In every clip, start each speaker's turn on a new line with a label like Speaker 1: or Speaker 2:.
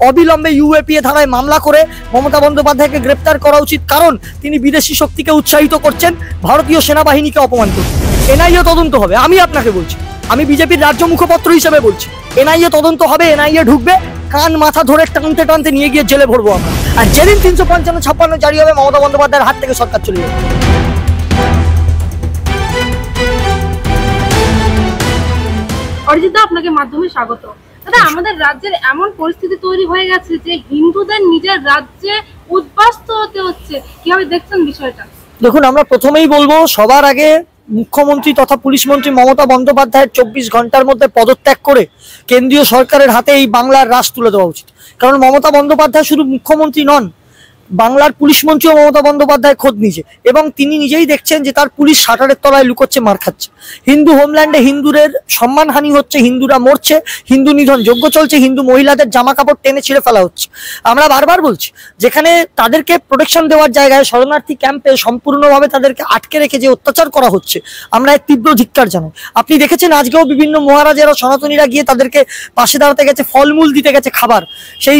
Speaker 1: অবিলম্বে ইউএপিএ ধারায় মামলা করে মমতা বন্দ্যোপাধ্যায়কে গ্রেপ্তার করা উচিত, কারণ তিনি বিদেশি শক্তিকে উৎসাহিত করছেন, ভারতীয় সেনাবাহিনীকে অপমান করছেন। এনআইএ তদন্ত হবে, আমি আপনাকে বলছি, আমি বিজেপির রাজ্য মুখপাত্র হিসেবে বলছি, এনআইএ তদন্ত হবে, এনআইএ ঢুকবে, কান মাথা ধরে টানতে টানতে নিয়ে গিয়ে জেলে ভরবো আমরা। আর যেদিন 355-56 জারি হবে, মমতা বন্দ্যোপাধ্যায়ের হাত থেকে সরকার চলে যাবে।
Speaker 2: অরিজিৎ, আপনাকে মাধ্যমে স্বাগত। দাদা, আমাদের রাজ্যের এমন পরিস্থিতি তৈরি হয়ে গেছে যে হিন্দুদের নিজের রাজ্যে উদ্বাস্তু হতে হচ্ছে, কিভাবে দেখছেন বিষয়টা?
Speaker 1: দেখুন, আমরা প্রথমেই বলবো, সবার আগে মুখ্যমন্ত্রী তথা পুলিশ মন্ত্রী মমতা বন্দ্যোপাধ্যায়ের 24 ঘন্টার মধ্যে পদত্যাগ করে কেন্দ্রীয় সরকারের হাতে এই বাংলার রাশ তুলে দেওয়া উচিত। কারণ মমতা বন্দ্যোপাধ্যায় শুধু মুখ্যমন্ত্রী নন, বাংলার পুলিশ মন্ত্রীও মমতা বন্দ্যোপাধ্যায় খোদ নিজে, এবং তিনি নিজেই দেখছেন যে তার পুলিশ শাটারের তলায় লুকোচ্ছে, মার খাচ্ছে। হিন্দু হোমল্যান্ডে হিন্দুদের সম্মানহানি হচ্ছে, হিন্দুরা মরছে, হিন্দু নিধন যজ্ঞ চলছে, হিন্দু মহিলাদের জামা কাপড় টেনে ছিঁড়ে ফেলা হচ্ছে। আমরা বারবার বলছি, যেখানে তাদেরকে প্রোটেকশন দেওয়ার জায়গায় শরণার্থী ক্যাম্পে সম্পূর্ণভাবে তাদেরকে আটকে রেখে যে অত্যাচার করা হচ্ছে, আমরা এর তীব্র ধিক্কার জানাই। আপনি দেখেছেন আজকেও বিভিন্ন মহারাজেরা, সনাতনীরা গিয়ে তাদেরকে পাশে দাঁড়াতে গেছে, ফলমূল দিতে গেছে, খাবার, সেই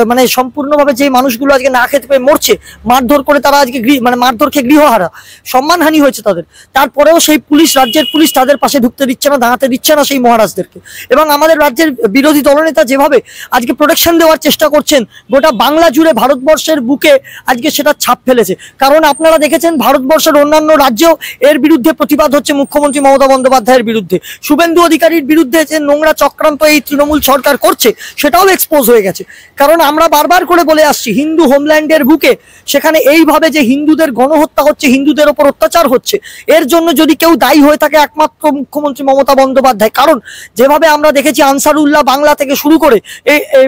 Speaker 1: মানে সম্পূর্ণভাবে যে মানুষগুলো আজকে না খেতে পেয়ে মরছে, মারধর করে তারা আজকে মারধর খেয়ে গৃহহারা, সম্মানহানি হয়েছে তাদের, তারপরেও সেই পুলিশ, রাজ্যের পুলিশ তাদের পাশে ঢুকতে দিচ্ছে না, দাঁড়াতে দিচ্ছে না সেই মহারাজদেরকে। এবং আমাদের রাজ্যের বিরোধী দলনেতা যেভাবে আজকে প্রোটেকশন দেওয়ার চেষ্টা করছেন, গোটা বাংলা জুড়ে ভারতবর্ষের বুকে আজকে সেটা ছাপ ফেলেছে। কারণ আপনারা দেখেছেন ভারতবর্ষের অন্যান্য রাজ্যেও এর বিরুদ্ধে প্রতিবাদ হচ্ছে, মুখ্যমন্ত্রী মমতা বন্দ্যোপাধ্যায়ের বিরুদ্ধে, শুভেন্দু অধিকারীর বিরুদ্ধে যে নোংরা চক্রান্ত এই তৃণমূল সরকার করছে সেটাও এক্সপোজ হয়ে গেছে। কারণ আমরা বারবার করে বলে আসছি, হিন্দু হোমল্যান্ডের বুকে সেখানে এইভাবে যে হিন্দুদের গণহত্যা হচ্ছে, হিন্দুদের ওপর অত্যাচার হচ্ছে, এর জন্য যদি কেউ দায়ী হয়ে থাকে একমাত্র মুখ্যমন্ত্রী মমতা বন্দ্যোপাধ্যায়। কারণ যেভাবে আমরা দেখেছি আনসারুল্লাহ বাংলা থেকে শুরু করে এই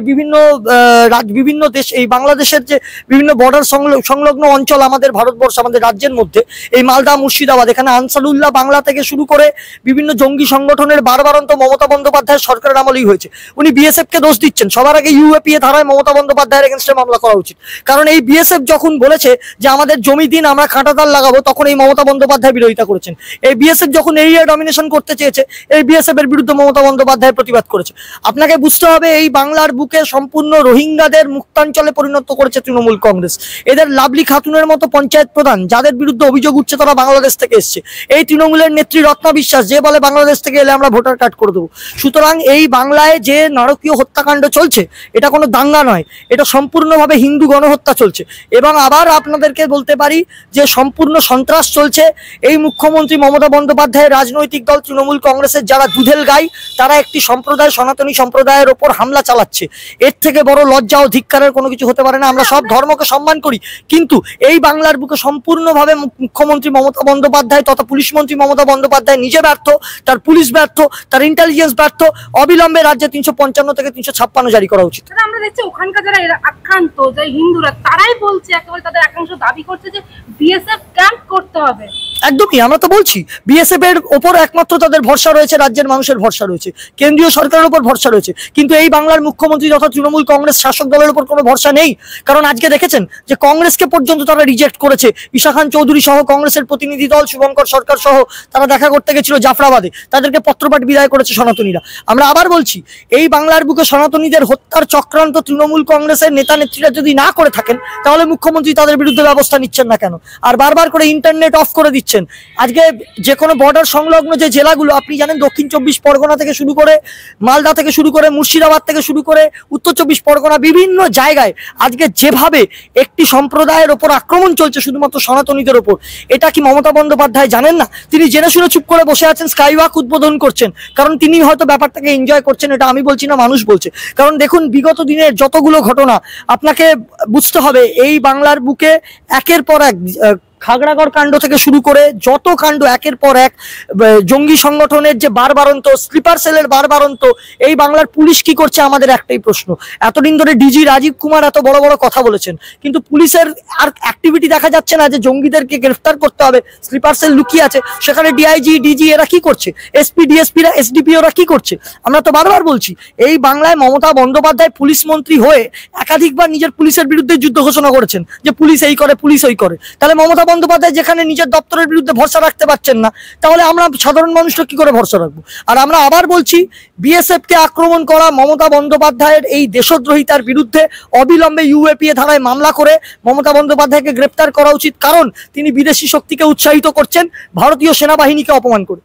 Speaker 1: বিভিন্ন দেশ, এই বাংলাদেশের যে বিভিন্ন বর্ডার সংলগ্ন অঞ্চল আমাদের ভারতবর্ষ, আমাদের রাজ্যের মধ্যে, এই মালদা, মুর্শিদাবাদ, এখানে আনসারুল্লাহ বাংলা থেকে শুরু করে বিভিন্ন জঙ্গি সংগঠনের বারবারন্ত মমতা বন্দ্যোপাধ্যায়ের সরকারের আমলেই হয়েছে। উনি বিএসএফ কে দোষ দিচ্ছেন, সবার আগে ইউএপিএ ধারায় মমতা বন্দ্যোপাধ্যায়ের এগেনস্টে মামলা করা উচিত। কারণ এই বিএসএফ যখন বলেছে যে আমাদের জমি দিন, আমরা কাঁটাতাল লাগাবো, তখন এই মমতা বন্দ্যোপাধ্যায় বিরোধিতা করেছেন। এই বিএসএফ যখন এরিয়া ডমিনেশন করতে চেয়েছে, এই বিএসএফ এর বিরুদ্ধে মমতা বন্দ্যোপাধ্যায় প্রতিবাদ করেছে। আপনাকে বুঝতে হবে, এই বাংলার বুকে সম্পূর্ণ রোহিঙ্গাদের মুক্তাঞ্চলে পরিণত করেছে তৃণমূল কংগ্রেস। এদের লাভলি খাতুনের মতো পঞ্চায়েত প্রধান, যাদের বিরুদ্ধে অভিযোগ উঠছে তারা বাংলাদেশ থেকে এসছে। এই তৃণমূলের নেত্রী রত্না বিশ্বাস, যে বলে বাংলাদেশ থেকে এলে আমরা ভোটার কার্ড করে দেবো। সুতরাং এই বাংলায় যে নারকীয় হত্যাকাণ্ড চলছে, এটা কোনো দাঙ্গা নয়, এটা সম্পূর্ণভাবে হিন্দু গণহত্যা চলছে। এবং আবার আপনাদেরকে বলতে পারি যে সম্পূর্ণ সন্ত্রাস চলছে। এই মুখ্যমন্ত্রী মমতা বন্দ্যোপাধ্যায়ের রাজনৈতিক দল তৃণমূল কংগ্রেসের যারা দুধেল গাই, তারা একটি সম্প্রদায়, সনাতনী সম্প্রদায়ের ওপর হামলা চালাচ্ছে। এর থেকে বড় লজ্জা ও ধিক্কারের কোনো কিছু হতে পারে না। আমরা সব ধর্মকে সম্মান করি, কিন্তু এই বাংলার বুকে সম্পূর্ণভাবে মুখ্যমন্ত্রী মমতা বন্দ্যোপাধ্যায় তথা পুলিশ মন্ত্রী মমতা বন্দ্যোপাধ্যায় নিজে ব্যর্থ, তার পুলিশ ব্যর্থ, তার ইন্টেলিজেন্স ব্যর্থ। অবিলম্বে রাজ্যে 355 থেকে 356 জারি করা উচিত।
Speaker 2: আমরা দেখছি ওখানকার যারা আক্রান্ত যে হিন্দুরা, তারাই বলছে, একেবারে তাদের একাংশ দাবি করছে যে বিএসএফ ক্যাম্প করতে হবে।
Speaker 1: একদমই, আমরা তো বলছি বিএসএফ এর ওপর একমাত্র তাদের ভরসা রয়েছে, রাজ্যের মানুষের ভরসা রয়েছে, কেন্দ্রীয় সরকারের উপর ভরসা রয়েছে। কিন্তু এই বাংলার মুখ্যমন্ত্রী তথা তৃণমূল কংগ্রেস শাসক দলের উপর কোনো ভরসা নেই। কারণ আজকে দেখেছেন যে কংগ্রেসকে পর্যন্ত তারা রিজেক্ট করেছে। ঈশা খান চৌধুরী সহ কংগ্রেসের প্রতিনিধি দল, শুভঙ্কর সরকার সহ তারা দেখা করতে গেছিল জাফরাবাদে, তাদেরকে পত্রপাঠ বিদায় করেছে সনাতনীরা। আমরা আবার বলছি, এই বাংলার বুকে সনাতনীদের হত্যার চক্রান্ত তৃণমূল কংগ্রেসের নেতা নেত্রীরা যদি না করে থাকেন, তাহলে মুখ্যমন্ত্রী তাদের বিরুদ্ধে ব্যবস্থা নিচ্ছেন না কেন? আর বারবার করে ইন্টারনেট অফ করে দিচ্ছেন। আজকে যে কোনো বর্ডার সংলগ্ন যে জেলাগুলো আপনি জানেন, দক্ষিণ 24 পরগনা থেকে শুরু করে, মালদা থেকে শুরু করে, মুর্শিদাবাদ থেকে শুরু করে, উত্তর 24 পরগনা, বিভিন্ন জায়গায় আজকে যেভাবে একটি সম্প্রদায়ের ওপর আক্রমণ চলছে শুধুমাত্র সনাতনীদের ওপর, এটা কি মমতা বন্দ্যোপাধ্যায় জানেন না? তিনি জেনে শুনে চুপ করে বসে আছেন, স্কাইওয়াক উদ্বোধন করছেন, কারণ তিনি হয়তো ব্যাপারটাকে এনজয় করছেন। এটা আমি বলছি না, মানুষ বলছে। কারণ দেখুন, বিগত দিনের যতগুলো ঘটনা আপনাকে বুঝতে হবে, এই বাংলার বুকে একের পর এক খাগড়াগড় কাণ্ড থেকে শুরু করে যত কাণ্ড, একের পর এক জঙ্গি সংগঠনের যে বারবারন্ত, স্লিপার সেলের বারবারন্ত, এই বাংলার পুলিশ কি করছে আমাদের একটাই প্রশ্ন। এতদিন ধরে ডিজি রাজীব কুমার এত বড় বড় কথা বলেছেন, কিন্তু পুলিশের আর অ্যাক্টিভিটি দেখা যাচ্ছে না যে জঙ্গিদেরকে গ্রেফতার করতে হবে। স্লিপার সেল লুকিয়ে আছে, সেখানে ডিআইজি, ডিজি এরা কি করছে? এসপি, ডিএসপিরা, এসডিপি ওরা কি করছে? আমরা তো বারবার বলছি, এই বাংলায় মমতা বন্দ্যোপাধ্যায় পুলিশ মন্ত্রী হয়ে একাধিকবার নিজের পুলিশের বিরুদ্ধে যুদ্ধ ঘোষণা করেছেন যে পুলিশ এই করে, পুলিশ ওই করে। তাহলে মমতা বন্দ্যোপাধ্যায় যেখানে নিজের দপ্তরের বিরুদ্ধে ভরসা রাখতে পারছেন না, তাহলে আমরা সাধারণ মানুষটা কি করে ভরসা রাখবো? আর আমরা আবার বলছি, বিএসএফ কে আক্রমণ করা মমতা বন্দ্যোপাধ্যায়ের এই দেশদ্রোহিতার বিরুদ্ধে অবিলম্বে ইউএপিএ ধারায় মামলা করে মমতা বন্দ্যোপাধ্যায়কে গ্রেপ্তার করা উচিত, কারণ তিনি বিদেশি শক্তিকে উৎসাহিত করছেন ভারতীয় সেনাবাহিনীকে অপমান করে।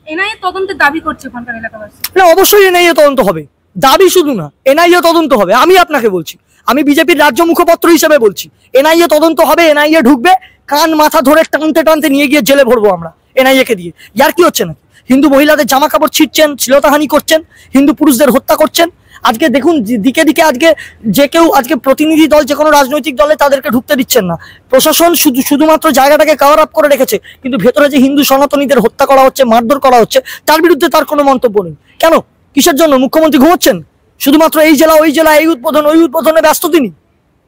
Speaker 2: এনআইএ তদন্তের দাবি করছে ওখানকার এলাকাবাসী।
Speaker 1: না, অবশ্যই এনআইএ তদন্ত হবে, দাবি শুধু না, এনআইএ তদন্ত হবে। আমি আপনাকে বলছি, আমি বিজেপির রাজ্য মুখপাত্র হিসেবে বলছি, এনআইএ তদন্ত হবে, এনআইএ ঢুকবে, কান মাথা ধরে টানতে টানতে নিয়ে গিয়ে জেলে ভরবো আমরা এনআইএ কে দিয়ে। ইয়ার কি হচ্ছে নাকি? হিন্দু মহিলাদের জামা কাপড় ছিঁড়ছেন, শ্লীলতাহানি করছেন, হিন্দু পুরুষদের হত্যা করছেন। আজকে দেখুন দিকে দিকে আজকে যে কেউ আজকে প্রতিনিধি দল যে কোনো রাজনৈতিক দলে তাদেরকে ঢুকতে দিচ্ছেন না। প্রশাসন শুধুমাত্র জায়গাটাকে কভার আপ করে রেখেছে, কিন্তু ভেতরে যে হিন্দু সনাতনীদের হত্যা করা হচ্ছে, মারধর করা হচ্ছে, তার বিরুদ্ধে তার কোনো মন্তব্য নেই। কেন? কিসের জন্য? মুখ্যমন্ত্রী ঘুমোচ্ছেন? শুধুমাত্র এই জেলা ওই জেলা, এই উদ্বোধন ওই উদ্বোধনে ব্যস্ত তিনি।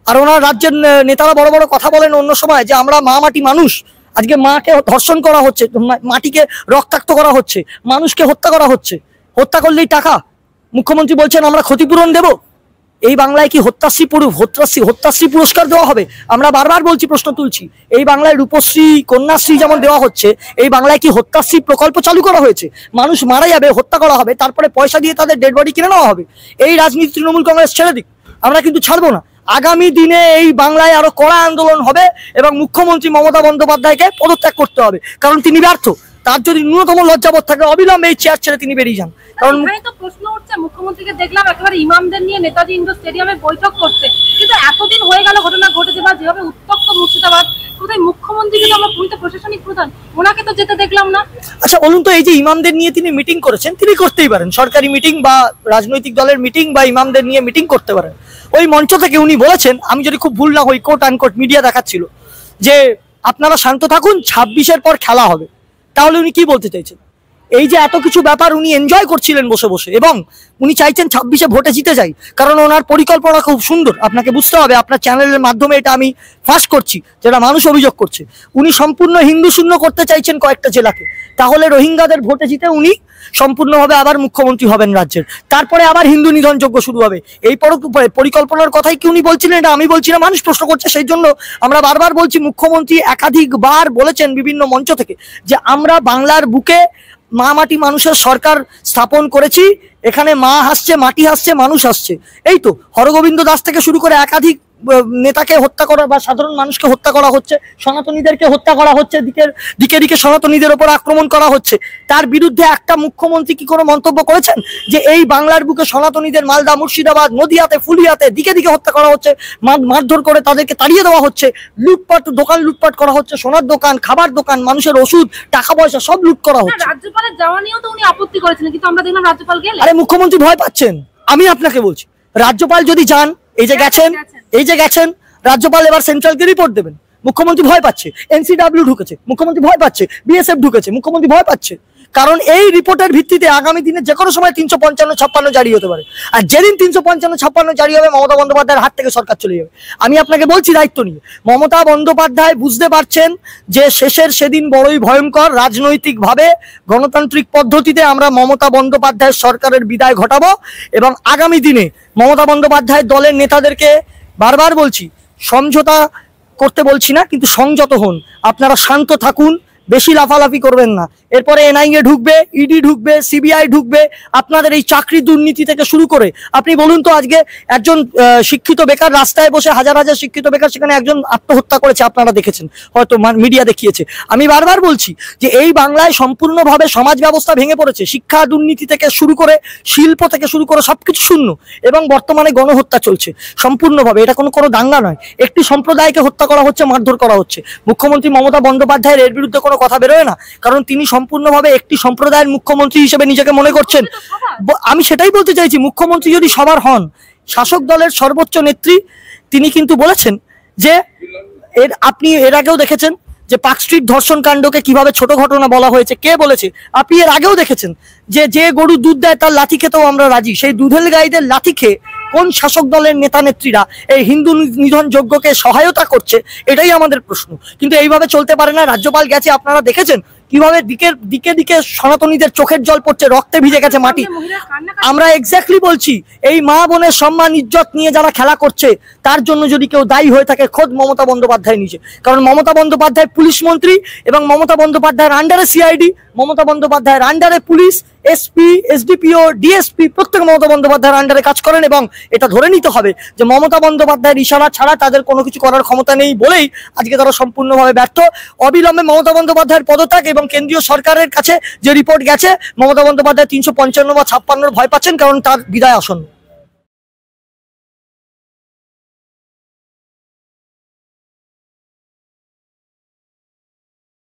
Speaker 1: আর ওনার রাজ্যের নেতারা বড় বড় কথা বলেন অন্য সময় যে আমরা মা মাটি মানুষ। আজকে মাকে ধর্ষণ করা হচ্ছে, মাটিকে রক্তাক্ত করা হচ্ছে, মানুষকে হত্যা করা হচ্ছে। হত্যা করলেই টাকা, মুখ্যমন্ত্রী বলছেন আমরা ক্ষতিপূরণ দেব। এই বাংলায় কি হত্যাশ্রী পুরস্কার দেওয়া হবে? আমরা বারবার বলছি, প্রশ্ন তুলছি, এই বাংলায় রূপশ্রী কন্যাশ্রী যেমন দেওয়া হচ্ছে, এই বাংলায় কি হত্যাশ্রী প্রকল্প চালু করা হয়েছে? মানুষ মারা যাবে, হত্যা করা হবে, তারপরে পয়সা দিয়ে তাদের ডেড বডি কিনে নেওয়া হবে। এই রাজনীতি তৃণমূল কংগ্রেস ছেড়ে দিক, আমরা কিন্তু ছাড়বো না। আগামী দিনে এই বাংলায় আরো কড়া আন্দোলন হবে এবং মুখ্যমন্ত্রী মমতা বন্দ্যোপাধ্যায়কে পদত্যাগ করতে হবে, কারণ তিনি ব্যর্থ। তার যদি ন্যূনতম লজ্জাবোধ থাকে, অবিলম্বে এই চেয়ার ছেড়ে তিনি বেরিয়ে যান। কারণ
Speaker 2: এখানে তো প্রশ্ন উঠছে, মুখ্যমন্ত্রীকে দেখলাম একেবারে ইমামদের নিয়ে নেতাজি ইন্ডোর স্টেডিয়ামে বৈঠক করতে, কিন্তু এতদিন হয়ে গেল ঘটনা ঘটেছে বা যেভাবে উত্তপ্ত মুর্শিদাবাদ, কোথায় মুখ্যমন্ত্রী কিন্তু আমরা পুরীতে প্রশাসনিক প্রধান, ওনাকে তো যেতে দেখলাম না।
Speaker 1: আচ্ছা বলুন তো, এই যে ইমামদের নিয়ে তিনি মিটিং করেছেন, তিনি করতেই পারেন, সরকারি মিটিং বা রাজনৈতিক দলের মিটিং বা ইমামদের নিয়ে মিটিং করতে পারেন। ওই মঞ্চ থেকে উনি বলেছেন, আমি যদি খুব ভুল না হই, কোট আনকোট মিডিয়া দেখাচ্ছিল যে আপনারা শান্ত থাকুন, 26-এর পর খেলা হবে। তাহলে উনি কি বলতে চাইছেন? এই যে এত কিছু ব্যাপার উনি এনজয় করছিলেন বসে বসে, এবং উনি চাইছেন 26-এ ভোটে জিতে যাই, কারণ ওনার পরিকল্পনা খুব সুন্দর। আপনাকে বুঝতে হবে, আপনার চ্যানেলের মাধ্যমে এটা আমি ফাঁস করছি, যেটা মানুষ অভিযোগ করছে, উনি সম্পূর্ণ হিন্দু শূন্য করতে চাইছেন কয়েকটা জেলাকে। তাহলে রোহিঙ্গাদের ভোটে জিতে উনি সম্পূর্ণভাবে আবার মুখ্যমন্ত্রী হবেন রাজ্যের, তারপরে আবার হিন্দু নিধনযজ্ঞ শুরু হবে। এই পরিকল্পনার কথাই কি উনি বলছিলেন? এটা আমি বলছি না, মানুষ প্রশ্ন করছে। সেই জন্য আমরা বারবার বলছি, মুখ্যমন্ত্রী একাধিকবার বলেছেন বিভিন্ন মঞ্চ থেকে যে আমরা বাংলার বুকে মা মাটি মানুষের সরকার স্থাপন করেছি, এখানে মা হাসছে, মাটি হাসছে, মানুষ হাসছে। এই তো হরগোবিন্দ দাস থেকে শুরু করে একাধিক নেতাকে হত্যা করা বা সাধারণ মানুষকে হত্যা করা হচ্ছে, সনাতনীদেরকে হত্যা করা হচ্ছে, দিকে দিকে সনাতনীদের ওপর আক্রমণ করা হচ্ছে। তার বিরুদ্ধে একটা মুখ্যমন্ত্রী কি কোনো মন্তব্য করেছেন যে এই বাংলার বুকে সনাতনীদের মালদা, মুর্শিদাবাদ, নদিয়াতে, ফুলিয়াতে দিকে দিকে হত্যা করা হচ্ছে, মারধর করে তাদেরকে তাড়িয়ে দেওয়া হচ্ছে, লুটপাট, দোকান লুটপাট করা হচ্ছে, সোনার দোকান, খাবার দোকান, মানুষের ওষুধ, টাকা পয়সা সব লুট করা হচ্ছে।
Speaker 2: রাজ্যপালের যাওয়া নিয়েও তো উনি আপত্তি করেছিলেন, কিন্তু আমরা দেখলাম রাজ্যপাল গেলেন।
Speaker 1: আরে মুখ্যমন্ত্রী ভয় পাচ্ছেন। আমি আপনাকে বলছি, রাজ্যপাল যদি যান, এই যে গেছেন, রাজ্যপাল এবার সেন্ট্রালকে রিপোর্ট দেবেন, মুখ্যমন্ত্রী ভয় পাচ্ছে। এনসিডব্লিউ ঢুকেছে, মুখ্যমন্ত্রী ভয় পাচ্ছে। বিএসএফ ঢুকেছে, মুখ্যমন্ত্রী ভয় পাচ্ছে। কারণ এই রিপোর্টের ভিত্তিতে আগামী দিনে যে কোনো সময় 355-56 জারি হতে পারে, আর যেদিন 355-56 জারি হবে, মমতা বন্দ্যোপাধ্যায়ের হাত থেকে সরকার চলে যাবে। আমি আপনাকে বলছি দায়িত্ব নিয়ে, মমতা বন্দ্যোপাধ্যায় বুঝতে পারছেন যে শেষের সেদিন বড়ই ভয়ঙ্কর। রাজনৈতিকভাবে গণতান্ত্রিক পদ্ধতিতে আমরা মমতা বন্দ্যোপাধ্যায়ের সরকারের বিদায় ঘটাবো, এবং আগামী দিনে মমতা বন্দ্যোপাধ্যায়ের দলের নেতাদেরকে বারবার বলছি, সমঝোতা করতে বলছি না, কিন্তু সংযত হন। আপনারা শান্ত থাকুন, বেশি লাফালাফি করবেন না। এরপরে এনআইএ ঢুকবে, ইডি ঢুকবে, সিবিআই ঢুকবে, আপনাদের এই চাকরি দুর্নীতি থেকে শুরু করে। আপনি বলুন তো, আজকে একজন শিক্ষিত বেকার রাস্তায় বসে, হাজার হাজার শিক্ষিত বেকার, সেখানে একজন আত্মহত্যা করেছে, আপনারা দেখেছেন, হয়তো মিডিয়া দেখিয়েছে। আমি বারবার বলছি যে এই বাংলায় সম্পূর্ণভাবে সমাজ ব্যবস্থা ভেঙে পড়েছে, শিক্ষা দুর্নীতি থেকে শুরু করে, শিল্প থেকে শুরু করে সবকিছু শূন্য, এবং বর্তমানে গণহত্যা চলছে সম্পূর্ণভাবে। এটা কোনো দাঙ্গা নয়, একটি সম্প্রদায়কে হত্যা করা হচ্ছে, মারধর করা হচ্ছে। মুখ্যমন্ত্রী মমতা বন্দ্যোপাধ্যায়ের এর বিরুদ্ধে কোনো কথা বেরোয় না, কারণ তিনি সম্পূর্ণভাবে একটি সম্প্রদায়ের মুখ্যমন্ত্রী হিসেবে নিজেকে মনে করছেন। আমি সেটাই বলতে চাইছি, মুখ্যমন্ত্রী যদি সবার হন, শাসক দলের সর্বোচ্চ নেত্রী, তিনি কিন্তু বলেছেন যে আপনি এর আগেও দেখেছেন যে পার্ক স্ট্রিট ধর্ষণ কাণ্ডকে কিভাবে ছোট ঘটনা বলা হয়েছে। কে বলেছে? আপনি এর আগেও দেখেছেন যে গরু দুধ দেয় তার লাঠি খেতেও আমরা রাজি। সেই দুধের গাইদের লাঠি খেয়ে কোন শাসক দলের নেতা নেত্রীরা এই হিন্দু নিধন যজ্ঞকে সহায়তা করছে, এটাই আমাদের প্রশ্ন। কিন্তু এইভাবে চলতে পারে না। রাজ্যপাল গেছে, আপনারা দেখেছেন কিভাবে দিকে দিকে দিকে সনাতনীদের চোখের জল পড়ছে, রক্তে ভিজে গেছে মাটি। আমরা এক্স্যাক্টলি বলছি, এই মা বোনের সম্মান ইজ্জত নিয়ে যারা খেলা করছে তার জন্য যদি কেউ দায়ী হয়ে থাকে খোদ মমতা বন্দ্যোপাধ্যায় নিজে। কারণ মমতা বন্দ্যোপাধ্যায় পুলিশ মন্ত্রী এবং মমতা বন্দ্যোপাধ্যায়ের আন্ডারে সিআইডি, মমতা বন্দ্যোপাধ্যায়ের আন্ডারে পুলিশ, এসপি, এসডিপিও, ডিএসপি প্রত্যেক মমতা বন্দ্যোপাধ্যায়ের আন্ডারে কাজ করেন। এবং এটা ধরে নিতে হবে যে মমতা বন্দ্যোপাধ্যায়ের ইশারা ছাড়া তাদের কোনো কিছু করার ক্ষমতা নেই বলেই আজকে তারা সম্পূর্ণভাবে ব্যর্থ। অবিলম্বে মমতা বন্দ্যোপাধ্যায়ের পদত্যাগ এবং কেন্দ্রীয় সরকারের কাছে যে রিপোর্ট গেছে, মমতা বন্দ্যোপাধ্যায় 355 বা 56 ভয় পাচ্ছেন, কারণ তার বিদায় আসন্ন।